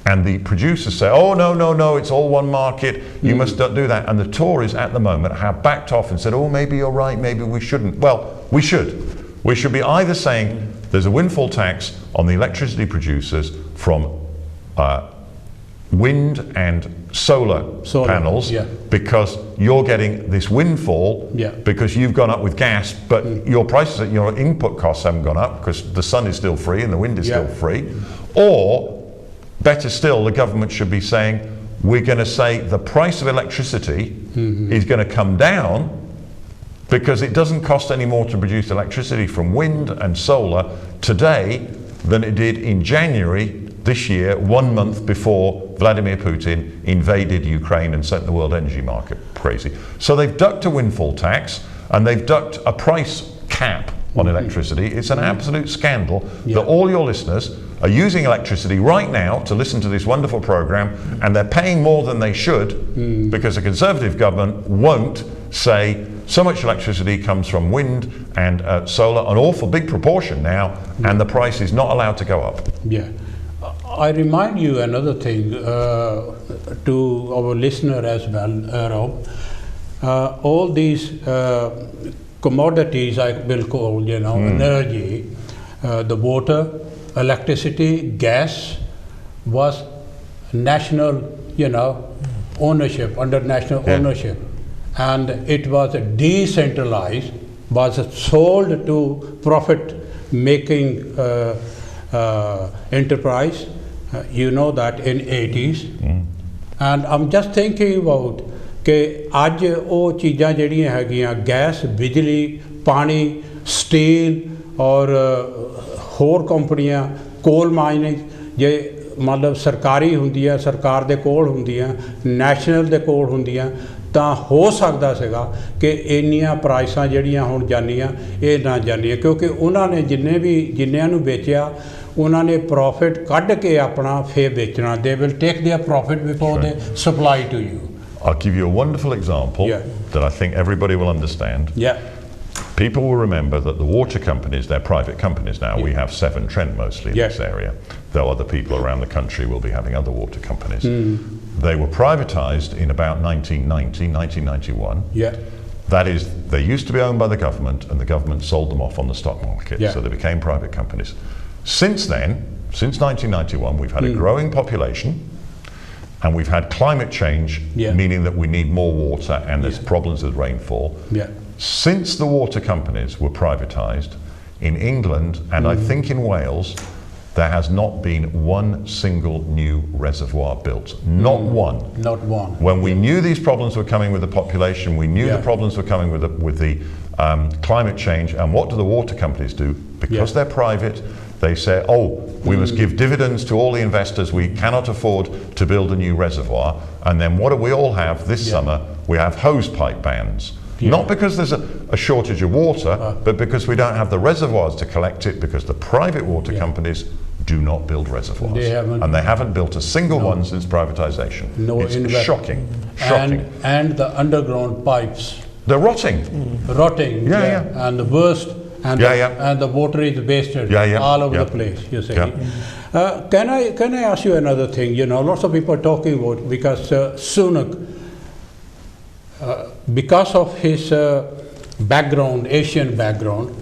And the producers say, oh, no, it's all one market, you must not do that. And the Tories at the moment have backed off and said, oh, maybe you're right, maybe we shouldn't. Well, we should. We should be either saying there's a windfall tax on the electricity producers from wind and solar panels, because you're getting this windfall because you've gone up with gas, but your prices, your input costs haven't gone up because the sun is still free and the wind is still free. Or better still, the government should be saying, we're going to say the price of electricity is going to come down because it doesn't cost any more to produce electricity from wind and solar today than it did in January this year, 1 month before Vladimir Putin invaded Ukraine and sent the world energy market crazy. So they've ducked a windfall tax, and they've ducked a price cap on electricity. It's an absolute scandal Yeah. that all your listeners are using electricity right now to listen to this wonderful program, and they're paying more than they should because the Conservative government won't say so much electricity comes from wind and solar, an awful big proportion now, and the price is not allowed to go up. Yeah. I remind you another thing to our listener as well, Rob. All these commodities, I will call, energy, the water, electricity, gas, was national, ownership, under national ownership. And it was decentralized, was sold to profit-making enterprise. You know that in 80s. And I'm just thinking about ਕਿ ਅੱਜ ਉਹ ਚੀਜ਼ਾਂ ਜਿਹੜੀਆਂ ਹੈਗੀਆਂ gas ਬਿਜਲੀ ਪਾਣੀ steel ਔਰ ਹੋਰ ਕੰਪਨੀਆਂ ਕੋਲ ਮਾਈਨਿੰਗ ਜੇ ਮਤਲਬ ਸਰਕਾਰੀ ਹੁੰਦੀਆਂ ਸਰਕਾਰ ਦੇ ਕੋਲ ਹੁੰਦੀਆਂ ਨੈਸ਼ਨਲ ਦੇ ਕੋਲ ਹੁੰਦੀਆਂ ਤਾਂ ਹੋ ਸਕਦਾ ਸੀਗਾ ਕਿ ਇੰਨੀਆਂ ਪ੍ਰਾਈਸਾਂ ਜਿਹੜੀਆਂ ਹੁਣ ਜਾਂਦੀਆਂ ਇਹ ਨਾ ਜਾਂਦੀਆਂ ਕਿਉਂਕਿ ਉਹਨਾਂ ਨੇ ਜਿੰਨਿਆਂ ਨੂੰ ਵੇਚਿਆ ਉਹਨਾਂ ਨੇ ਪ੍ਰੋਫਿਟ ਕੱਢ ਕੇ ਆਪਣਾ ਫੇਰ ਵੇਚਣਾ they will take their profit before they supply to you I'll give you a wonderful example that I think everybody will understand. Yeah. People will remember that the water companies, they're private companies now. We have Severn Trent mostly in this area, though other people around the country will be having other water companies. They were privatised in about 1990, 1991. Yeah. That is, they used to be owned by the government and the government sold them off on the stock market, so they became private companies. Since then, since 1991, we've had a growing population. And we've had climate change, meaning that we need more water and there's problems with rainfall. Since the water companies were privatised, in England and I think in Wales, there has not been one single new reservoir built. Not one. Not one. When we knew these problems were coming with the population, we knew the problems were coming with the climate change, and what do the water companies do? Because they're private, they say, oh, we must give dividends to all the investors, we cannot afford to build a new reservoir. And then what do we all have this summer? We have hose pipe bans. Not because there's a shortage of water, but because we don't have the reservoirs to collect it, because the private water companies do not build reservoirs. And they haven't built a single one since privatisation. It's shocking. Shocking. And the underground pipes. They're rotting. Rotting. And the worst. And the water is wasted all over the place, you see. Can I ask you another thing? Lots of people are talking about because Sunak, because of his background, Asian background,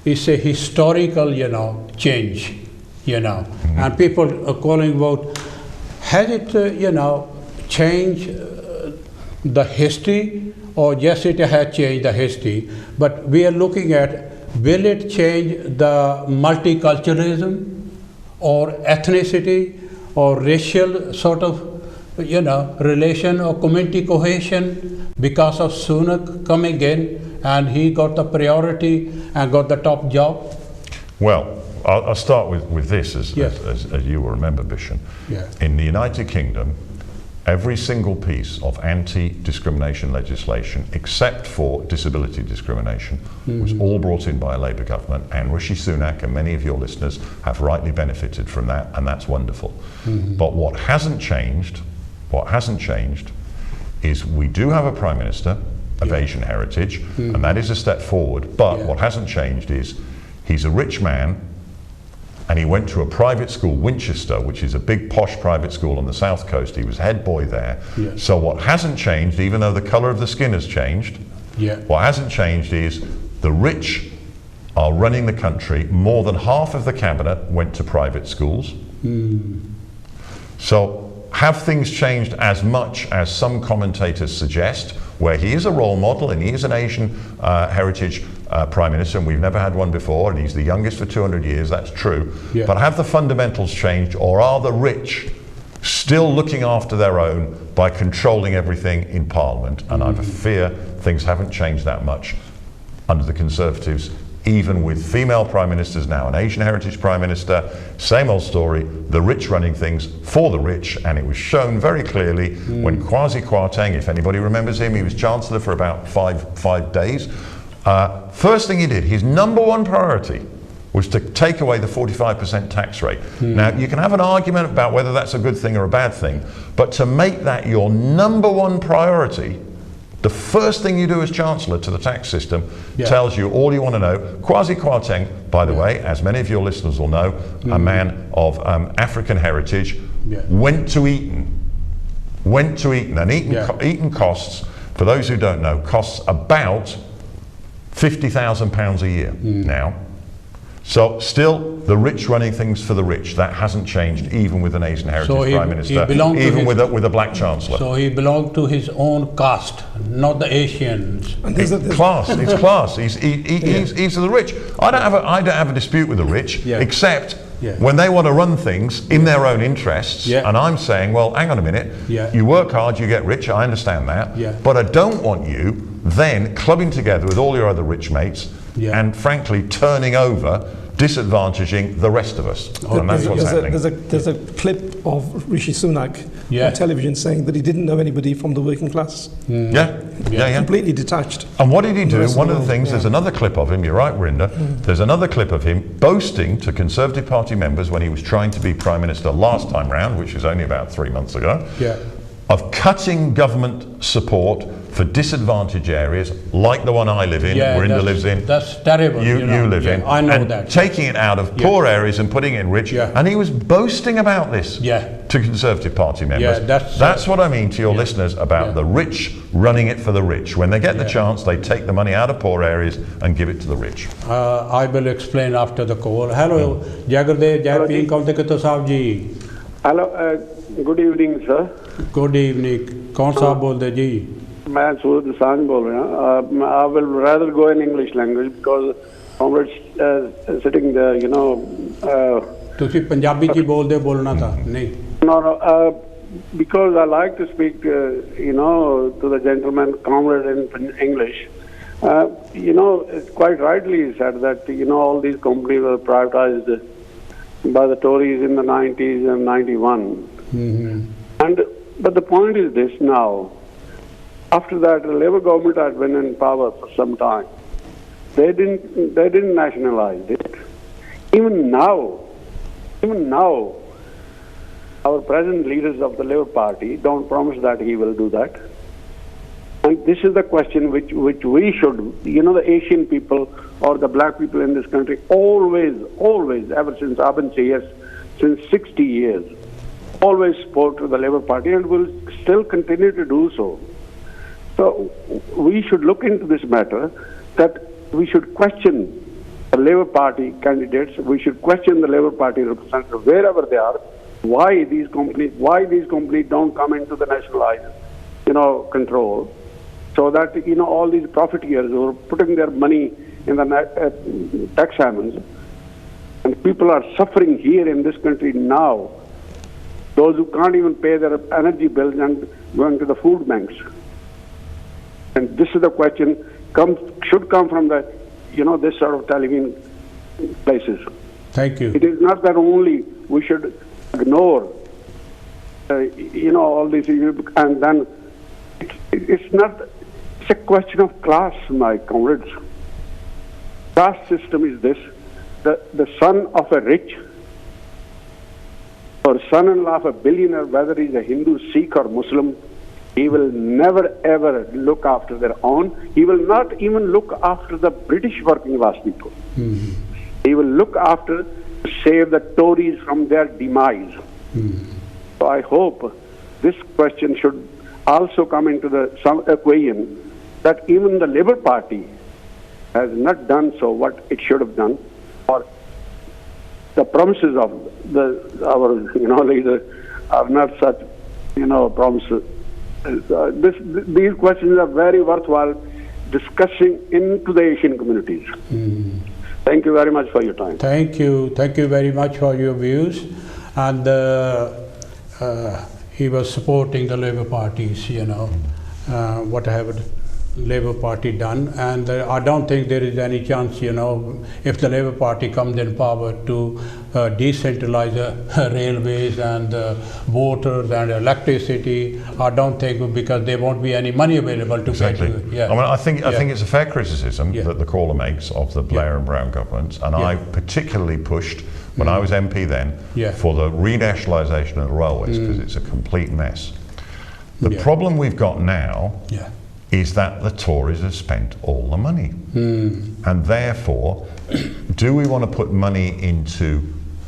is a historical, change, and people are calling about, has it, changed the history, or yes, it has changed the history, but we are looking at, will it change the multiculturalism or ethnicity or racial sort of, relation or community cohesion because of Sunak coming in and he got the priority and got the top job? Well, I'll start with this, as you will remember, Bishan. In the United Kingdom, every single piece of anti-discrimination legislation, except for disability discrimination, was all brought in by a Labour government, and Rishi Sunak and many of your listeners have rightly benefited from that, and that's wonderful. But what hasn't changed is we do have a Prime Minister of Asian heritage, and that is a step forward, but what hasn't changed is he's a rich man, and he went to a private school, Winchester, which is a big posh private school on the south coast. He was head boy there. So what hasn't changed, even though the colour of the skin has changed, what hasn't changed is the rich are running the country. More than half of the cabinet went to private schools. So have things changed as much as some commentators suggest, where he is a role model and he is an Asian heritage Prime Minister, and we've never had one before, and he's the youngest for 200 years, that's true. But have the fundamentals changed, or are the rich still looking after their own by controlling everything in Parliament? And I have a fear things haven't changed that much under the Conservatives, even with female Prime Ministers now, an Asian heritage Prime Minister, same old story, the rich running things for the rich. And it was shown very clearly when Kwasi Kwarteng, if anybody remembers him, he was Chancellor for about five days. First thing he did, his number one priority was to take away the 45% tax rate. Now, you can have an argument about whether that's a good thing or a bad thing, but to make that your number one priority, the first thing you do as Chancellor to the tax system tells you all you want to know. Kwasi Kwarteng, by the way, as many of your listeners will know, a man of African heritage, went to Eton. And Eton costs, for those who don't know, costs about £50,000 a year now. So still, the rich running things for the rich. That hasn't changed, even with an Asian heritage Prime Minister, even with a black Chancellor. So he belonged to his own caste, not the Asians. It's class. It's class. He's the rich. I don't have a dispute with the rich, except when they want to run things in their own interests. And I'm saying, well, hang on a minute. You work hard, you get rich. I understand that. But I don't want you then clubbing together with all your other rich mates and frankly turning over, disadvantaging the rest of us. And that's what's happening. There's a clip of Rishi Sunak on television saying that he didn't know anybody from the working class. Completely detached. And what did he do? One of the things, there's another clip of him, you're right, Werinda, there's another clip of him boasting to Conservative Party members when he was trying to be Prime Minister last time round, which is only about 3 months ago, of cutting government support for disadvantaged areas like the one I live in, Werinda lives in. That's terrible. You live in. I know and that. Taking it out of poor areas and putting it in rich. And he was boasting about this to Conservative Party members. That's what I mean to your listeners about the rich running it for the rich. When they get the chance, they take the money out of poor areas and give it to the rich. I will explain after the call. Hello, Jagardev, Jai Peen Kaunte Kito Saab ji. Hello, good evening, sir. Good evening. Kaun saab bolde ji? मैं सूरज सांग बोल रहा हूँ. I will rather go in English language because comrades sitting there, you know. तुसी पंजाबी जी बोलदे बोलना था नहीं. No, because I like to speak, you know, to the gentleman comrade in English. You know, quite rightly said that, you know, all these companies were privatized by the Tories in the 90s and 91. But the point is this now. After that, the Labour government had been in power for some time. They didn't nationalize it. Even now, our present leaders of the Labour Party don't promise that he will do that. And this is the question which we should, you know, the Asian people or the black people in this country always, ever since I've been here, since 60 years, always support the Labour Party and will still continue to do so. So we should look into this matter, that we should question the Labour Party candidates, we should question the Labour Party representatives wherever they are, why these companies don't come into the nationalized, you know, control, so that, you know, all these profiteers who are putting their money in the tax havens, and people are suffering here in this country now, those who can't even pay their energy bills and going to the food banks. And this is the question should come from the, you know, this sort of television places. Thank you. It is not that only we should ignore, you know, all these issues, and then it's a question of class, my comrades. Caste system is this: the son of a rich or son-in-law of a billionaire, whether he's a Hindu, Sikh, or Muslim, he will never ever look after their own. He will not even look after the British working class people. He will look after to save the Tories from their demise. So I hope this question should also come into some equation, that even the Labour Party has not done so what it should have done, or the promises of our, you know, leader are not such, you know, promises. These questions are very worthwhile discussing into the Asian communities. Thank you very much for your time. Thank you very much for your views. And he was supporting the Labour parties, you know, whatever Labour Party done, and I don't think there is any chance, if the Labour Party comes in power, to decentralize railways and waters and electricity. I don't think, because there won't be any money available to pay to it. I mean, I think it's a fair criticism that the caller makes of the Blair and Brown governments, and I particularly pushed when I was MP then for the renationalisation of the railways, because it's a complete mess. The problem we've got now is that the Tories have spent all the money. And therefore, do we want to put money into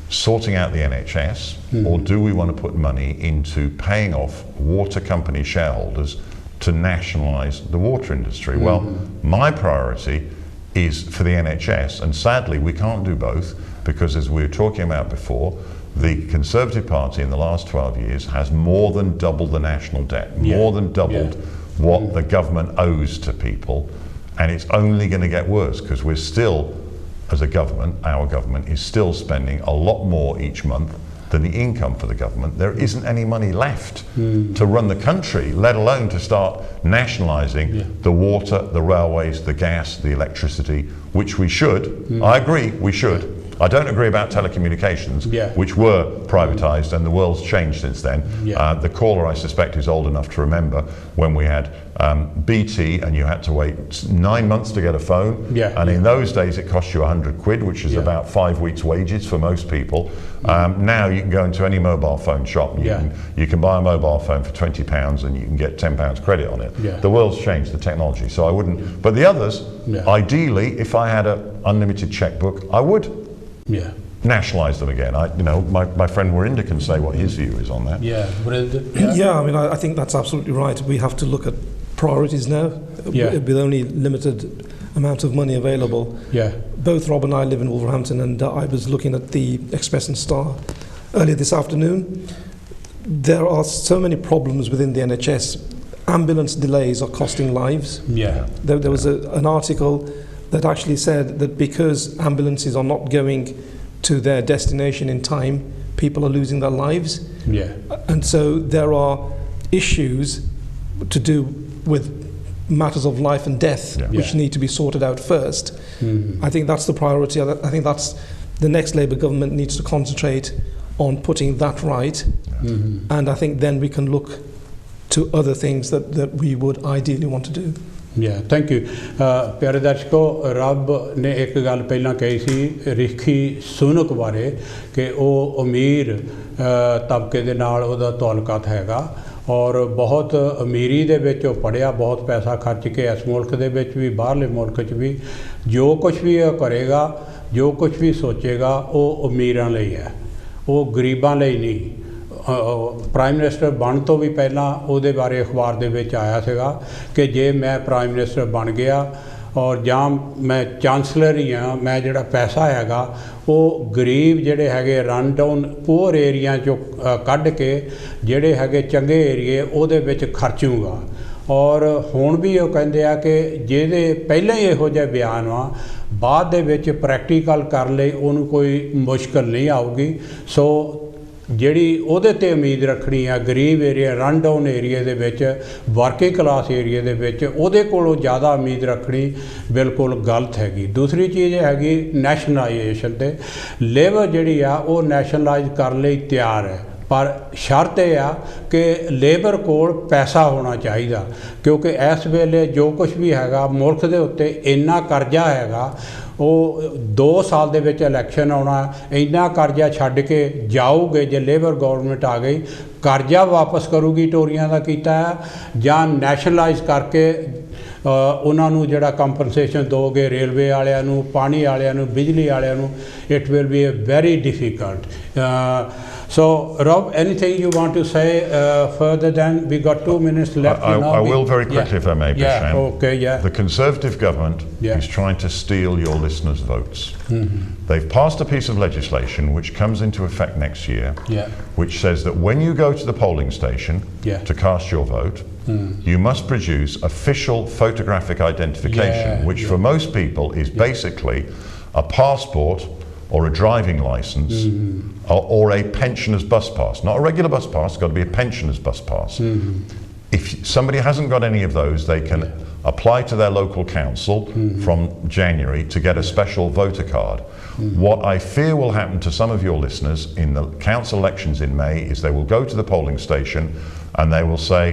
sorting out the NHS, or do we want to put money into paying off water company shareholders to nationalise the water industry? Well, my priority is for the NHS, and sadly we can't do both, because as we were talking about before, the Conservative Party in the last 12 years has more than doubled the national debt, more than doubled what the government owes to people, and it's only going to get worse, because we're still, as a government, our government is still spending a lot more each month than the income for the government. There isn't any money left to run the country, let alone to start nationalising the water, the railways, the gas, the electricity, which we should. I agree, we should. I don't agree about telecommunications, which were privatised, and the world's changed since then. The caller, I suspect, is old enough to remember when we had BT and you had to wait 9 months to get a phone, and in those days it cost you 100 quid, which is about 5 weeks' wages for most people. Now you can go into any mobile phone shop, and you can buy a mobile phone for £20 and you can get £10 credit on it. The world's changed, the technology, so I wouldn't. But the others, ideally, if I had an unlimited checkbook, I would nationalise them again. My friend Warinda can say what his view is on that. I mean, I think that's absolutely right. We have to look at priorities now, with only limited amount of money available. Both Rob and I live in Wolverhampton, and I was looking at the Express and Star earlier this afternoon. There are so many problems within the NHS. Ambulance delays are costing lives. There was an article that actually said that because ambulances are not going to their destination in time, people are losing their lives. And so there are issues to do with matters of life and death which need to be sorted out first. I think that's the priority. I think that's the next Labour government needs to concentrate on putting that right. And I think then we can look to other things that we would ideally want to do. Thank you प्यारे दर्शकों, रब ने एक गल पहला कही सी रिखी सुनक बारे कि वो अमीर तबके दे नाल उहदा ताल्लुकात हैगा, और बहुत अमीरी दे विच पढ़िया, बहुत पैसा खर्च के इस मुल्क दे विच भी बाहरले मुल्क च भी जो कुछ भी करेगा, जो कुछ भी सोचेगा, वो अमीरां लई है, वो गरीबां लई नहीं। प्राइम मिनिस्टर बन तो भी पहला उहदे बारे अखबार दे विच आया सीगा कि जे मैं प्राइम मिनिस्टर बन गया और जां मैं चांसलर ही हाँ, मैं जिहड़ा पैसा हैगा वो गरीब जिहड़े हैगे रन डाउन पुअर एरिया चों कढ के जिहड़े हैगे चंगे एरिए उहदे विच खर्चूंगा। और हुण भी वो कहिंदे आ कि जिहदे पहले ही इहो जिहा बयान वा, बाद दे विच प्रैक्टिकल कर लई उहनूं कोई मुश्किल नहीं आऊगी। सो ਜਿਹੜੀ ਉਹਦੇ ਤੇ ਉਮੀਦ ਰੱਖਣੀ ਆ ਗਰੀਬ ਏਰੀਆ, ਰਨ ਡਾਊਨ ਏਰੀਆ ਦੇ ਵਿੱਚ, ਵਰਕਿੰਗ ਕਲਾਸ ਏਰੀਆ ਦੇ ਵਿੱਚ, ਉਹਦੇ ਕੋਲੋਂ ਜ਼ਿਆਦਾ ਉਮੀਦ ਰੱਖਣੀ ਬਿਲਕੁਲ ਗਲਤ ਹੈਗੀ। ਦੂਸਰੀ ਚੀਜ਼ ਹੈਗੀ ਨੈਸ਼ਨਲਾਈਜੇਸ਼ਨ ਤੇ ਲੇਬਰ ਜਿਹੜੀ ਆ ਉਹ ਨੈਸ਼ਨਲਾਈਜ਼ ਕਰਨ ਲਈ ਤਿਆਰ ਹੈ, पर शर्त यह आ कि लेबर कोल पैसा होना चाहिए, क्योंकि इस वेले जो कुछ भी हैगा मुल्क दे उत्ते इन्ना करजा हैगा, वो 2 साल दे विच इलैक्शन आउणा, इन्ना करजा छड्ड के जाओगे जे लेबर गवर्नमेंट आ गई, करजा वापस करूगी टोरियां दा कीता है जां नैशनलाइज करके उन्होंने जिहड़ा कंपनसेशन दोगे रेलवे वालियां नूं, पानी वालियां नूं, बिजली वालियां नूं, it will be a very difficult. So, Rob, anything you want to say further than we got 2 minutes left? I will very quickly, if I may, Bisham. Okay, The Conservative government is trying to steal your listeners' votes. They've passed a piece of legislation which comes into effect next year, which says that when you go to the polling station to cast your vote, you must produce official photographic identification, which for most people is basically a passport or a driving license or a pensioner's bus pass. Not a regular bus pass, it's got to be a pensioner's bus pass. if somebody hasn't got any of those, they can apply to their local council from January to get a special voter card. What I fear will happen to some of your listeners in the council elections in May is they will go to the polling station and they will say,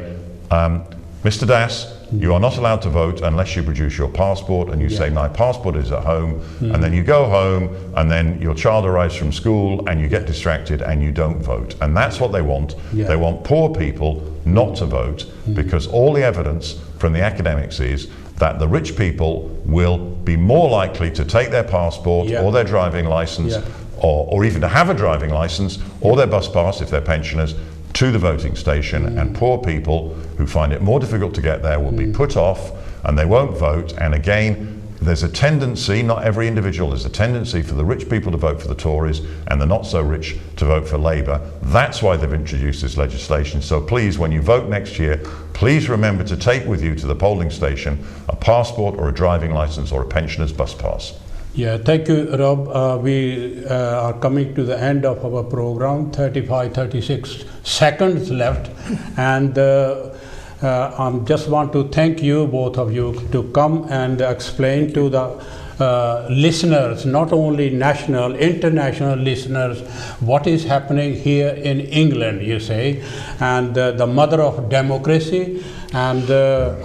Mr. Das, you are not allowed to vote unless you produce your passport, and you say, my passport is at home, and then you go home, and then your child arrives from school, and you get distracted, and you don't vote. And that's what they want. They want poor people not to vote, because all the evidence from the academics is that the rich people will be more likely to take their passport or their driving license, or even to have a driving license, or their bus pass if they're pensioners, to the voting station, and poor people who find it more difficult to get there will be put off and they won't vote. And again, there's a tendency, not every individual, there's a tendency for the rich people to vote for the Tories and the not so rich to vote for Labour. That's why they've introduced this legislation. So please, when you vote next year, please remember to take with you to the polling station a passport or a driving licence or a pensioner's bus pass. Yeah, thank you, Rob. We are coming to the end of our program, 36 seconds left. And I just want to thank you, both of you, to come and explain to the listeners, not only national, international listeners, what is happening here in England, you say, and the mother of democracy, and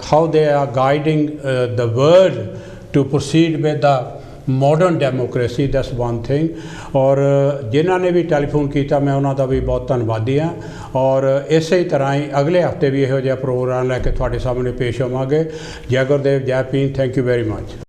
how they are guiding the world to proceed with the modern democracy that's one thing और जिन्हों ने भी telephone किया मैं उन्हों का भी बहुत धन्यवादी हाँ और इस तरह ही अगले हफ्ते भी यहो जिहा प्रोग्राम लैके तुहाडे सामने पेश होवांगे। जय गुरुदेव, जय Bhim, thank you very much.